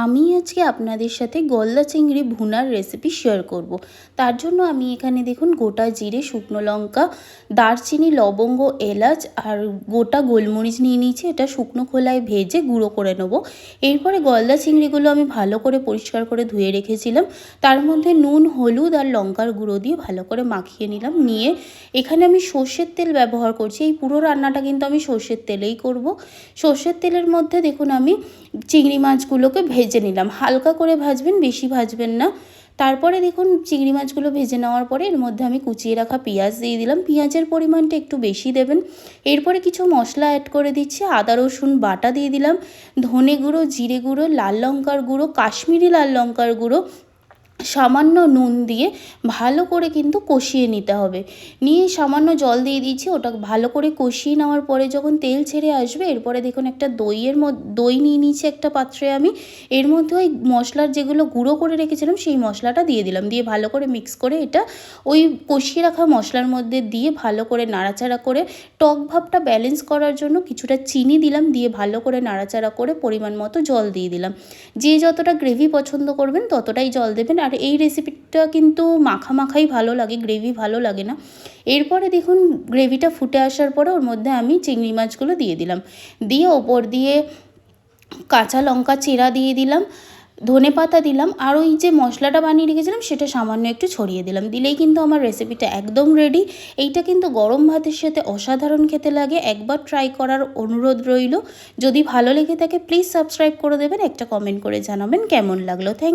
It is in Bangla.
আমি আজকে আপনাদের সাথে গলদা চিংড়ি ভুনার রেসিপি শেয়ার করব। তার জন্য আমি এখানে দেখুন গোটা জিরে, শুকনো লঙ্কা, দারচিনি, লবঙ্গ, এলাচ আর গোটা গোলমরিচ নিয়ে নিয়েছি। এটা শুকনো খোলায় ভেজে গুঁড়ো করে নেব। এরপরে গলদা চিংড়িগুলো আমি ভালো করে পরিষ্কার করে ধুয়ে রেখেছিলাম। তার মধ্যে নুন, হলুদ আর লঙ্কার গুঁড়ো দিয়ে ভালো করে মাখিয়ে নিলাম। নিয়ে এখানে আমি সর্ষের তেল ব্যবহার করছি। এই পুরো রান্নাটা কিন্তু আমি সর্ষের তেলেই করব। সর্ষের তেলের মধ্যে দেখুন আমি চিংড়ি মাছগুলোকে ভেজে নিলাম। হালকা করে ভাজবেন, বেশি ভাজবেন না। তারপরে দেখুন চিংড়ি মাছগুলো ভেজে নেওয়ার পরে এর মধ্যে আমি কুচিয়ে রাখা পেঁয়াজ দিয়ে দিলাম। পেঁয়াজের পরিমাণটা একটু বেশি দেবেন। এরপরে কিছু মশলা অ্যাড করে দিচ্ছি। আদা রসুন বাটা দিয়ে দিলাম, ধনে গুঁড়ো, জিরে গুঁড়ো, লাল লঙ্কার গুঁড়ো, কাশ্মীরি লাল লঙ্কার গুঁড়ো, সামান্য নুন দিয়ে ভালো করে কিন্তু কষিয়ে নিতে হবে। নিয়ে সামান্য জল দিয়ে দিয়েছি। ওটা ভালো করে কষিয়ে নেওয়ার পরে যখন তেল ছেড়ে আসবে, এরপরে দেখুন একটা দই নিয়ে নিয়েছি একটা পাত্রে আমি। এর মধ্যে ওই মশলার যেগুলো গুঁড়ো করে রেখেছিলাম সেই মশলাটা দিয়ে দিলাম। দিয়ে ভালো করে মিক্স করে এটা ওই কষিয়ে রাখা মশলার মধ্যে দিয়ে ভালো করে নাড়াচাড়া করে টক ভাবটা ব্যালেন্স করার জন্য কিছুটা চিনি দিলাম। দিয়ে ভালো করে নাড়াচাড়া করে পরিমাণ মতো জল দিয়ে দিলাম। যে যতটা গ্রেভি পছন্দ করবেন ততটাই জল দেবেন। আর এই রেসিপিটা কিন্তু মাখাই ভালো লাগে, গ্রেভি ভালো লাগে না। এরপরে দেখুন গ্রেভিটা ফুটে আসার পরে ওর মধ্যে আমি চিংড়ি মাছগুলো দিয়ে দিলাম। দিয়ে ওপর দিয়ে কাঁচা লঙ্কা চেরা দিয়ে দিলাম, ধনেপাতা দিলাম, আর ওই যে মশলাটা বানিয়ে রেখেছিলাম সেটা সামান্য একটু ছড়িয়ে দিলাম। দিলেই কিন্তু আমার রেসিপিটা একদম রেডি। এইটা কিন্তু গরম ভাতের সাথে অসাধারণ খেতে লাগে। একবার ট্রাই করার অনুরোধ রইল। যদি ভালো লেগে থাকে প্লিজ সাবস্ক্রাইব করে দেবেন, একটা কমেন্ট করে জানাবেন কেমন লাগলো। থ্যাংক